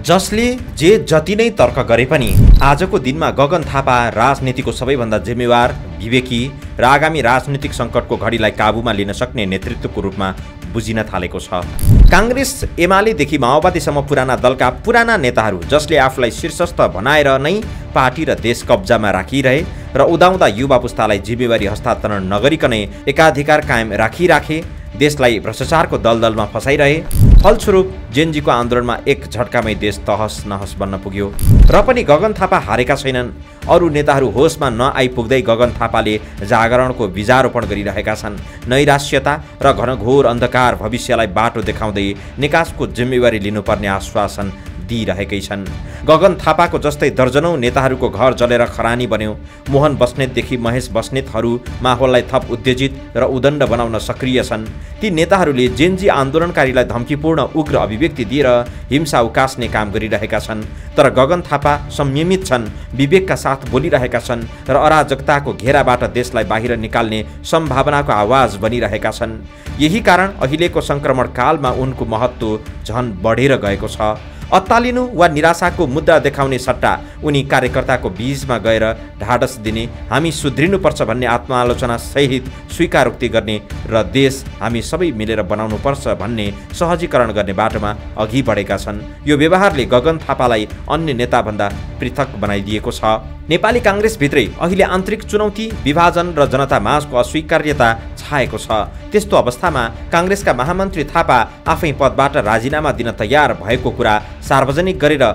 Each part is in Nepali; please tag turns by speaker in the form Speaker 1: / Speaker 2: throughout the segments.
Speaker 1: जसले जे जति नै तर्क गरे पनि आजको दिनमा गगन थापा राजनीतिको सबैभन्दा जिम्मेवार, विवेकी र आगामी राजनीतिक सङ्कटको घडीलाई काबुमा लिन सक्ने नेतृत्वको रूपमा बुझिन थालेको छ। काङ्ग्रेस एमालेदेखि माओवादीसम्म पुराना दलका पुराना नेताहरू जसले आफूलाई शीर्षस्थ बनाएर नै पार्टी र देश कब्जामा राखिरहे र उदाउँदा युवा पुस्तालाई जिम्मेवारी हस्तान्तरण नगरिकनै एकाधिकार कायम राखिराखे, देशलाई भ्रष्टाचारको दलदलमा फसाइरहे। फलस्वरूप जेनजीको आन्दोलनमा एक झट्कामै देश तहस नहस बन्न पुग्यो। र पनि गगन थापा हारेका छैनन्। अरू नेताहरू होसमा नआइपुग्दै गगन थापाले जागरणको बीजारोपण गरिरहेका छन्। नैराश्यता र घनघोर अन्धकार भविष्यलाई बाटो देखाउँदै निकासको जिम्मेवारी लिनुपर्ने आश्वासन दिइरहेकै छन्। गगन थापाको जस्तै दर्जनौं नेताहरूको घर जलेर खरानी बन्यो। मोहन बस्नेतदेखि महेश बस्नेतहरू माहौललाई थप उत्तेजित र उदण्ड बनाउन सक्रिय छन्। ती नेताहरूले जेनजी आन्दोलनकारीलाई धम्कीपूर्ण उग्र अभिव्यक्ति दिएर हिंसा उकास्ने काम गरिरहेका छन्। तर गगन थापा संयमित छन्, विवेकका साथ बोलिरहेका छन् र अराजकताको घेराबाट देशलाई बाहिर निकाल्ने सम्भावनाको आवाज बनिरहेका छन्। यही कारण अहिलेको सङ्क्रमण कालमा उनको महत्त्व झन बढेर गएको छ। अत्तालिनु वा निराशाको मुद्दा देखाउने सट्टा उनी कार्यकर्ताको बीचमा गएर ढाडस दिने, हामी सुध्रिनुपर्छ भन्ने आत्मालोचना सहित स्वीकारोक्ति गर्ने र देश हामी सबै मिलेर बनाउनुपर्छ भन्ने सहजीकरण गर्ने बाटोमा अघि बढेका छन्। यो व्यवहारले गगन थापालाई अन्य नेताभन्दा पृथक बनाइदिएको छ। नेपाली काङ्ग्रेसभित्रै अहिले आन्तरिक चुनौती, विभाजन र जनतामाझको अस्वीकार्यता छाएको छ। त्यस्तो अवस्थामा काङ्ग्रेसका महामन्त्री थापा आफै पदबाट राजीनामा दिन तयार भएको कुरा सार्वजनिक गरेर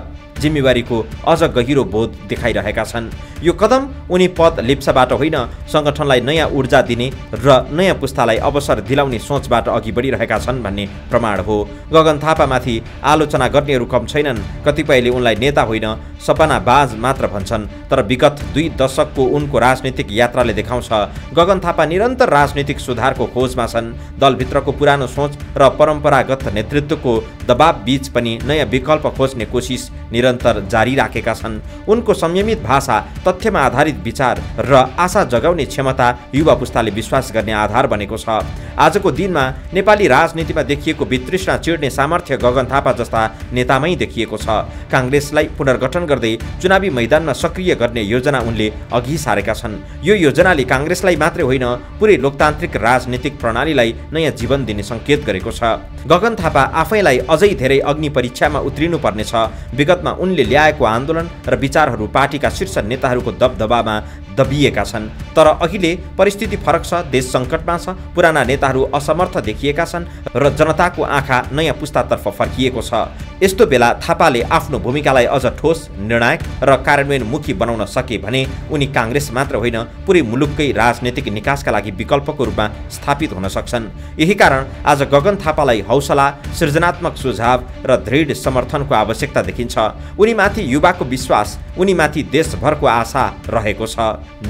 Speaker 1: जिम्मेवारीको अझ गहिरो बोध देखाइरहेका छन्। यो कदम उनी पद लिप्साबाट होइन, सङ्गठनलाई नयाँ ऊर्जा दिने र नयाँ पुस्तालाई अवसर दिलाउने सोचबाट अघि बढिरहेका छन् भन्ने प्रमाण हो। गगन थापामाथि आलोचना गर्नेहरू कम छैनन्। कतिपयले उनलाई नेता होइन, सपनाबाज मात्र भन्छन्। तर विगत 2 दशकको उनको राजनीतिक यात्राले देखाउँछ गगन थापा निरन्तर राजनीतिक सुधारको खोजमा छन्। दलभित्रको पुरानो सोच र परम्परागत नेतृत्वको दबाव बीच पनि नयाँ विकल्प खोज्ने कोसिस निरन्तर जारी राखेका छन्। उनको संयमित भाषा, तथ्यमा आधारित विचार र आशा जगाउने क्षमता युवा पुस्ताले विश्वास गर्ने आधार बनेको छ। आजको दिनमा नेपाली राजनीतिमा देखिएको वितृष्णा चिर्ने सामर्थ्य गगन थापा जस्ता नेतामै देखिएको छ। काङ्ग्रेसलाई पुनर्गठन गर्दै चुनावी मैदानमा सक्रिय गर्ने योजना उनले अघि सारेका छन्। यो योजनाले काङ्ग्रेसलाई मात्रै होइन, पुरै लोकतान्त्रिक राजनीतिक प्रणालीलाई नयाँ जीवन दिने सङ्केत गरेको छ। गगन थापा आफैलाई अझै धेरै अग्नि परीक्षामा उत्रिनु पर्नेछ। विगतमा उनले ल्याएको आन्दोलन र विचारहरू पार्टीका शीर्ष नेताहरूको दबदबामा दबिएका छन्। तर अहिले परिस्थिति फरक छ, देश सङ्कटमा छ, पुराना नेताहरू असमर्थ देखिएका छन् र जनताको आँखा नयाँ पुस्तातर्फ फर्किएको छ। यस्तो बेला थापाले आफ्नो भूमिकालाई अझ ठोस, निर्णायक र कार्यान्वयनमुखी बनाउन सके भने उनी काङ्ग्रेस मात्र होइन, पुरै मुलुककै राजनीतिक निकासका लागि विकल्पको रूपमा स्थापित हुन सक्छन्। यही कारण आज गगन थापालाई हौसला, सृजनात्मक सुझाव र दृढ समर्थनको आवश्यकता देखिन्छ। उनीमाथि युवाको विश्वास, उनीमाथि देशभरको आशा रहेको छ।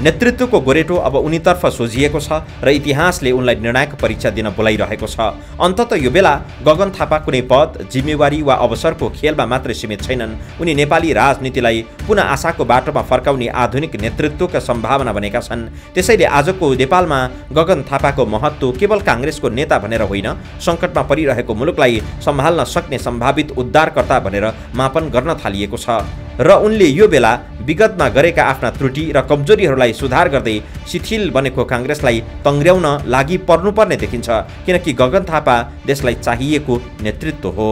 Speaker 1: नेतृत्वको गोरेटो अब उनीतर्फ सोझिएको छ र इतिहासले उनलाई निर्णायक परीक्षा दिन बोलाइरहेको छ। अन्ततः यो बेला गगन थापा कुनै पद, जिम्मेवारी वा अवसरको खेलमा मात्रै सीमित छैनन्। उनी नेपाली राजनीतिलाई पुनः आशाको बाटोमा फर्काउने आधुनिक नेतृत्वका सम्भावना बनेका छन्। त्यसैले आजको नेपालमा गगन थापाको महत्त्व केवल काङ्ग्रेसको नेता भनेर होइन, सङ्कटमा परिरहेको मुलुकलाई सम्हाल्न सक्ने सम्भावित उद्धारकर्ता भनेर मापन गर्न थालिएको छ। र उनले यो बेला विगतमा गरेका आफ्ना त्रुटि र कमजोरीहरूलाई सुधार गर्दै शिथिल बनेको काङ्ग्रेसलाई तङ्ग्र्याउन लागि पर्नुपर्ने देखिन्छ। किनकि गगन थापा देशलाई चाहिएको नेतृत्व हो।